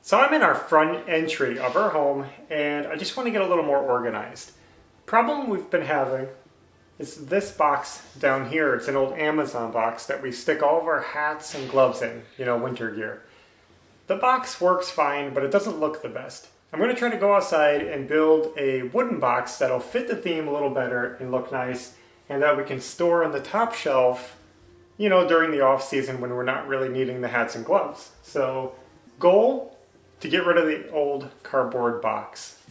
So I'm in our front entry of our home and I just want to get a little more organized. Problem we've been having is this box down here. It's an old Amazon box that we stick all of our hats and gloves in, winter gear. The box works fine, but it doesn't look the best. I'm going to try to go outside and build a wooden box that'll fit the theme a little better and look nice, and that we can store on the top shelf, during the off season when we're not really needing the hats and gloves. So, goal, to get rid of the old cardboard box.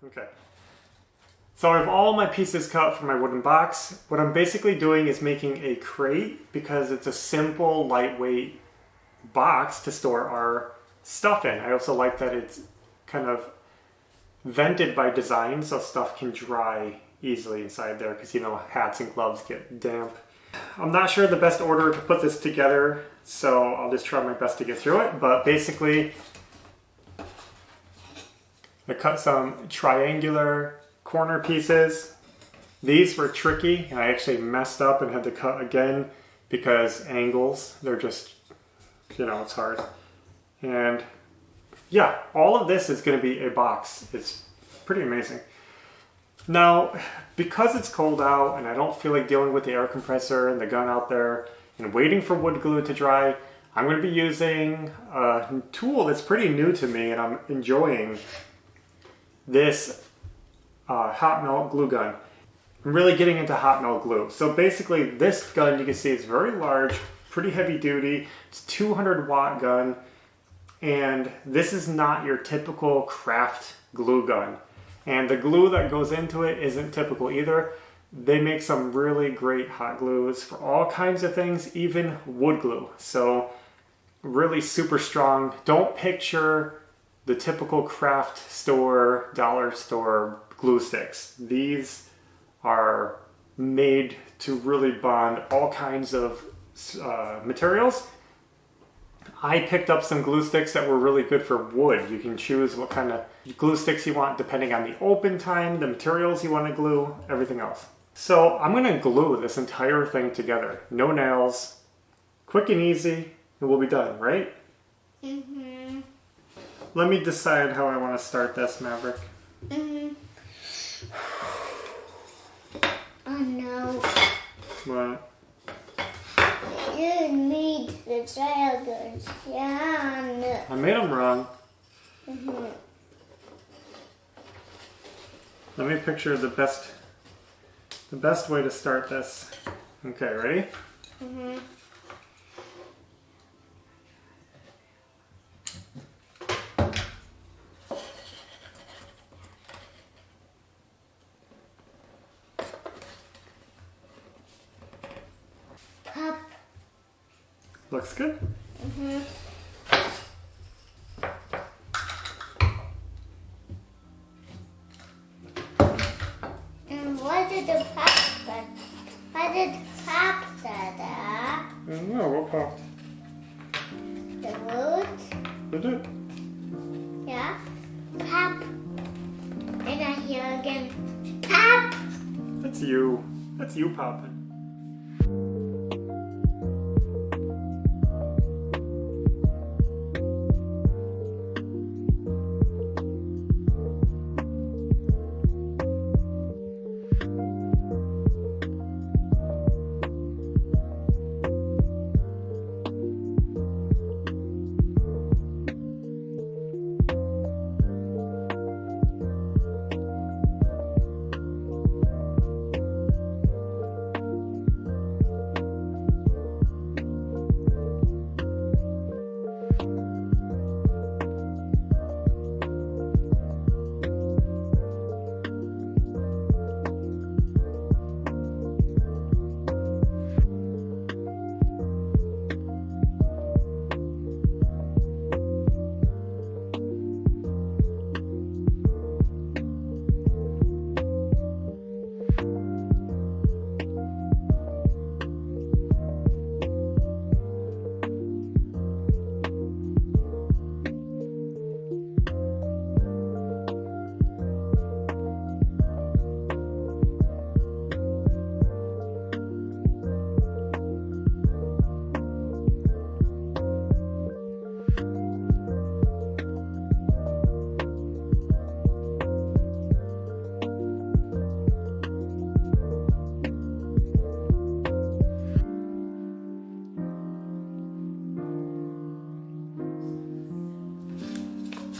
Okay, so I have all my pieces cut for my wooden box. What I'm basically doing is making a crate because it's a simple, lightweight box to store our stuff in. I also like that it's kind of vented by design so stuff can dry easily inside there because hats and gloves get damp. I'm not sure the best order to put this together, so I'll just try my best to get through it, but basically I cut some triangular corner pieces. These were tricky and I actually messed up and had to cut again because angles, they're just, it's hard. And yeah, all of this is going to be a box. It's pretty amazing. Now, because it's cold out and I don't feel like dealing with the air compressor and the gun out there and waiting for wood glue to dry, I'm going to be using a tool that's pretty new to me and I'm enjoying. This hot melt glue gun. I'm really getting into hot melt glue. So basically this gun, you can see, is very large, pretty heavy duty. It's a 200 watt gun, and this is not your typical craft glue gun. And the glue that goes into it isn't typical either. They make some really great hot glues for all kinds of things, even wood glue. So really super strong. Don't picture the typical craft store, dollar store glue sticks. These are made to really bond all kinds of materials. I picked up some glue sticks that were really good for wood. You can choose what kind of glue sticks you want depending on the open time, the materials you want to glue, everything else. So I'm going to glue this entire thing together. No nails, quick and easy, and we'll be done, right? Mm-hmm. Let me decide how I want to start this, Maverick. Oh no. What? You need the triangles. Yeah. I made them wrong. Let me picture the best way to start this. Okay, ready? Looks good. did the pop that? Why did pop that? I don't know, what popped? The wood? Did it? Yeah. Pop. And I hear again. Pop! That's you. That's you popping.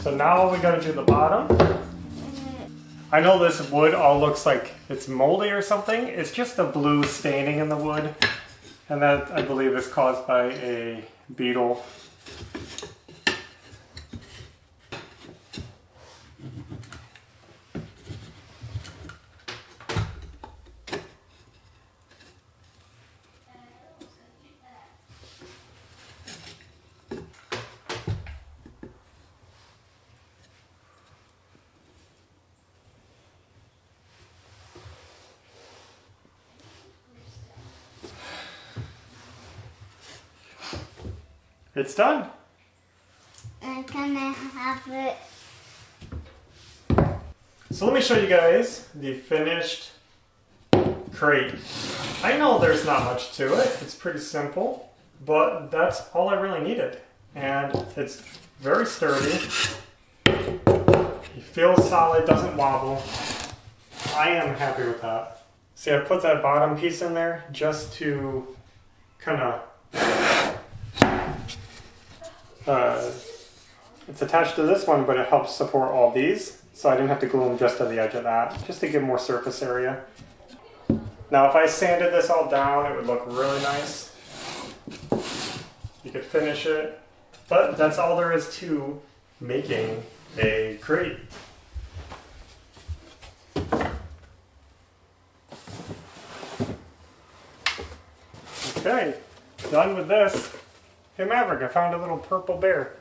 So now we gotta do the bottom. I know this wood all looks like it's moldy or something. It's just the blue staining in the wood. And that, I believe, is caused by a beetle. It's done. And can I have it? So let me show you guys the finished crate. I know there's not much to it. It's pretty simple, but that's all I really needed. And it's very sturdy. It feels solid, doesn't wobble. I am happy with that. See, I put that bottom piece in there just to kind of it's attached to this one, but it helps support all these. So I didn't have to glue them just to the edge of that, just to give more surface area. Now if I sanded this all down, it would look really nice. You could finish it, but that's all there is to making a crate. Okay, done with this. Hey Maverick, I found a little purple bear.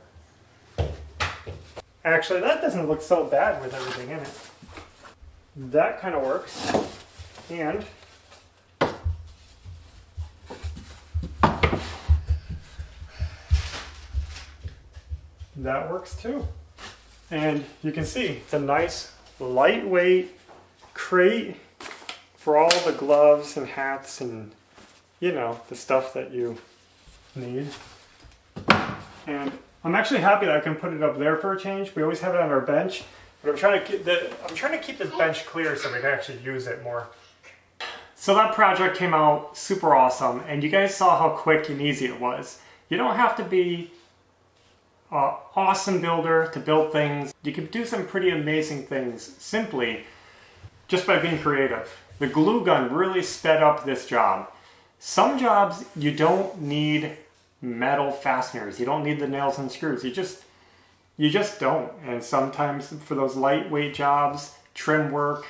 Actually, that doesn't look so bad with everything in it. That kind of works. And that works too. And you can see it's a nice lightweight crate for all the gloves and hats and, you know, the stuff that you need. And I'm actually happy that I can put it up there for a change. We always have it on our bench, but I'm trying to keep this bench clear so we can actually use it more. So that project came out super awesome, and you guys saw how quick and easy it was. You don't have to be an awesome builder to build things. You can do some pretty amazing things simply just by being creative. The glue gun really sped up this job. Some jobs you don't need metal fasteners. You don't need the nails and screws. You just don't. And sometimes for those lightweight jobs, trim work,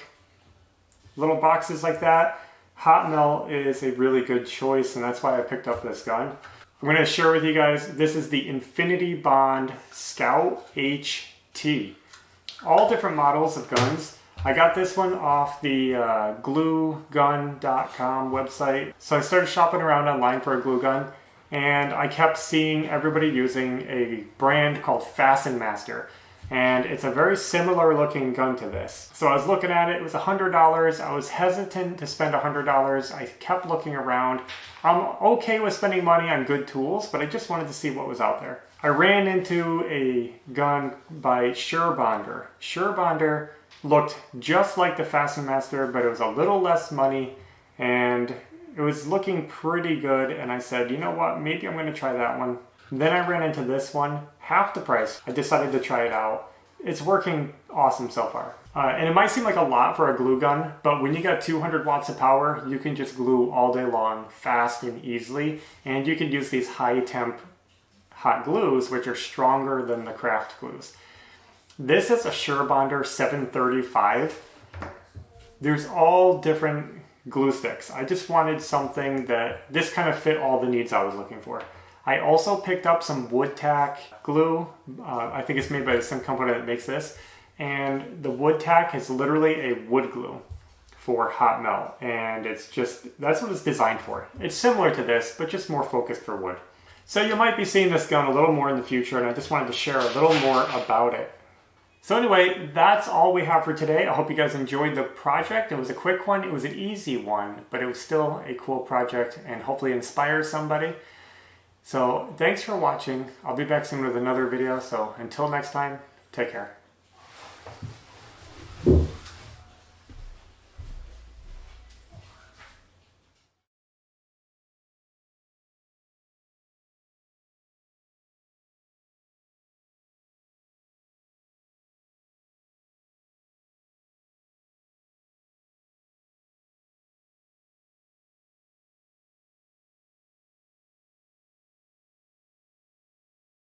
little boxes like that, hot melt is a really good choice, and that's why I picked up this gun. I'm going to share with you guys, this is the Infinity Bond Scout HT. All different models of guns. I got this one off the gluegun.com website. So I started shopping around online for a glue gun, and I kept seeing everybody using a brand called Fasten Master. And it's a very similar looking gun to this. So I was looking at it, it was $100. I was hesitant to spend $100. I kept looking around. I'm okay with spending money on good tools, but I just wanted to see what was out there. I ran into a gun by Surebonder. Surebonder looked just like the Fasten Master, but it was a little less money, and it was looking pretty good, and I said, you know what, maybe I'm going to try that one. Then I ran into this one, half the price. I decided to try it out. It's working awesome so far. And it might seem like a lot for a glue gun, but when you got 200 watts of power, you can just glue all day long, fast and easily, and you can use these high temp hot glues, which are stronger than the craft glues. This is a Surebonder 735. There's all different glue sticks. I just wanted something that this kind of fit all the needs I was looking for. I also picked up some wood tack glue. I think it's made by the same company that makes this. And the wood tack is literally a wood glue for hot melt. And it's just, that's what it's designed for. It's similar to this, but just more focused for wood. So you might be seeing this gun a little more in the future, and I just wanted to share a little more about it. So anyway, that's all we have for today. I hope you guys enjoyed the project. It was a quick one. It was an easy one, but it was still a cool project and hopefully inspires somebody. So thanks for watching. I'll be back soon with another video. So until next time, take care.